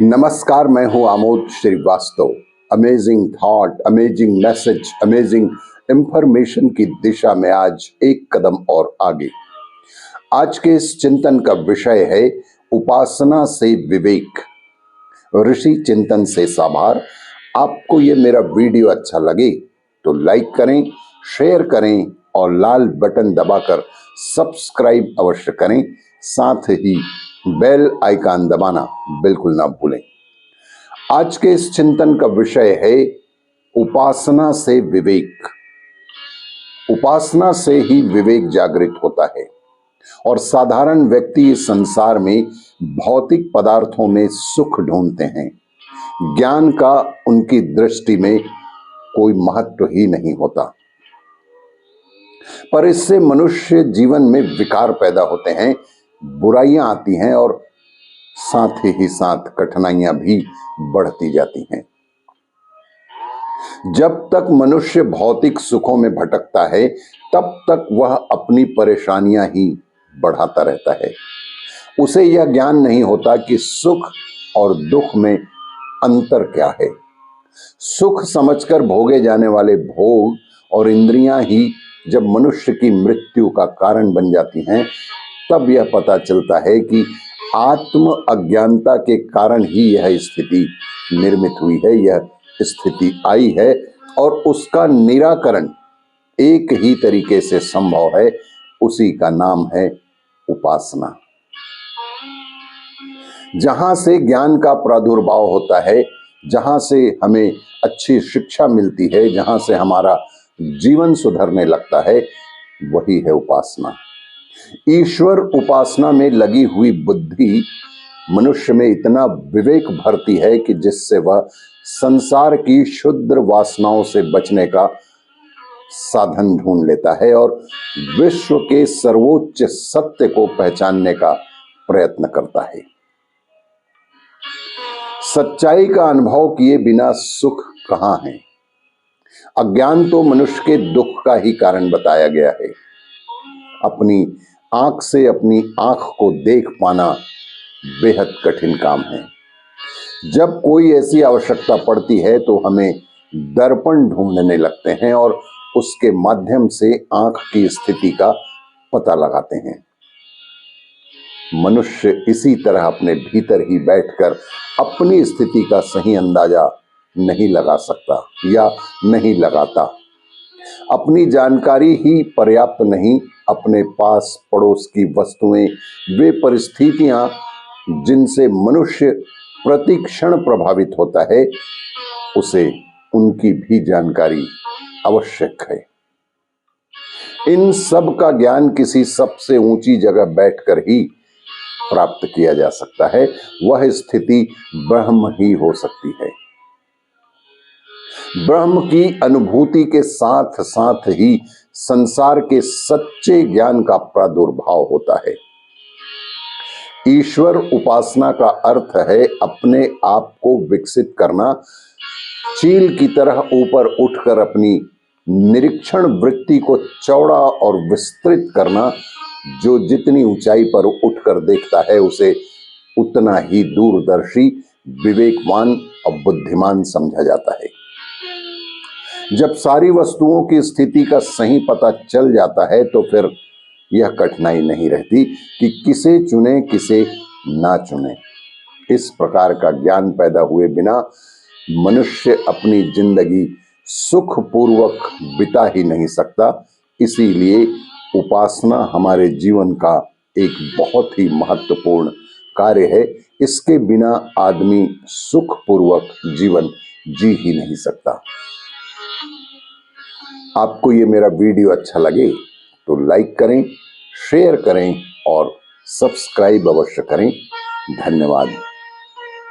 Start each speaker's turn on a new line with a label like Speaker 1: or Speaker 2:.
Speaker 1: नमस्कार, मैं हूं Amod Srivastava. Amazing thought, amazing message, amazing information की दिशा में आज एक कदम और आगे। आज के इस चिंतन का विषय है उपासना से विवेक, ऋषि चिंतन से साभार। आपको ये मेरा वीडियो अच्छा लगे तो लाइक करें, शेयर करें और लाल बटन दबाकर सब्सक्राइब अवश्य करें। साथ ही बेल आइकन दबाना बिल्कुल ना भूलें। आज के इस चिंतन का विषय है उपासना से विवेक। उपासना से ही विवेक जागृत होता है और साधारण व्यक्ति इस संसार में भौतिक पदार्थों में सुख ढूंढते हैं। ज्ञान का उनकी दृष्टि में कोई महत्व ही नहीं होता, पर इससे मनुष्य जीवन में विकार पैदा होते हैं, बुराइयां आती हैं और साथ ही साथ कठिनाइयां भी बढ़ती जाती हैं। जब तक मनुष्य भौतिक सुखों में भटकता है तब तक वह अपनी परेशानियां ही बढ़ाता रहता है। उसे यह ज्ञान नहीं होता कि सुख और दुख में अंतर क्या है। सुख समझकर भोगे जाने वाले भोग और इंद्रियां ही जब मनुष्य की मृत्यु का कारण बन जाती हैं, तब यह पता चलता है कि आत्म अज्ञानता के कारण ही यह स्थिति निर्मित हुई है, यह स्थिति आई है और उसका निराकरण एक ही तरीके से संभव है। उसी का नाम है उपासना। जहां से ज्ञान का प्रादुर्भाव होता है, जहां से हमें अच्छी शिक्षा मिलती है, जहां से हमारा जीवन सुधरने लगता है, वही है उपासना। ईश्वर उपासना में लगी हुई बुद्धि मनुष्य में इतना विवेक भरती है कि जिससे वह संसार की क्षुद्र वासनाओं से बचने का साधन ढूंढ लेता है और विश्व के सर्वोच्च सत्य को पहचानने का प्रयत्न करता है। सच्चाई का अनुभव किए बिना सुख कहां है। अज्ञान तो मनुष्य के दुख का ही कारण बताया गया है। अपनी आंख से अपनी आंख को देख पाना बेहद कठिन काम है। जब कोई ऐसी आवश्यकता पड़ती है तो हमें दर्पण ढूंढने लगते हैं और उसके माध्यम से आंख की स्थिति का पता लगाते हैं। मनुष्य इसी तरह अपने भीतर ही बैठकर अपनी स्थिति का सही अंदाजा नहीं लगा सकता या नहीं लगाता। अपनी जानकारी ही पर्याप्त नहीं, अपने पास पड़ोस की वस्तुएं, वे परिस्थितियां जिनसे मनुष्य प्रतिक्षण प्रभावित होता है, उसे उनकी भी जानकारी आवश्यक है। इन सब का ज्ञान किसी सबसे ऊंची जगह बैठकर ही प्राप्त किया जा सकता है। वह स्थिति ब्रह्म ही हो सकती है। ब्रह्म की अनुभूति के साथ साथ ही संसार के सच्चे ज्ञान का प्रादुर्भाव होता है। ईश्वर उपासना का अर्थ है अपने आप को विकसित करना, चील की तरह ऊपर उठकर अपनी निरीक्षण वृत्ति को चौड़ा और विस्तृत करना। जो जितनी ऊंचाई पर उठकर देखता है उसे उतना ही दूरदर्शी, विवेकवान और बुद्धिमान समझा जाता है। जब सारी वस्तुओं की स्थिति का सही पता चल जाता है तो फिर यह कठिनाई नहीं रहती कि किसे चुने किसे ना चुने। इस प्रकार का ज्ञान पैदा हुए बिना मनुष्य अपनी जिंदगी सुखपूर्वक बिता ही नहीं सकता। इसीलिए उपासना हमारे जीवन का एक बहुत ही महत्वपूर्ण कार्य है। इसके बिना आदमी सुखपूर्वक जीवन जी ही नहीं सकता। आपको ये मेरा वीडियो अच्छा लगे तो लाइक करें, शेयर करें और सब्सक्राइब अवश्य करें। धन्यवाद।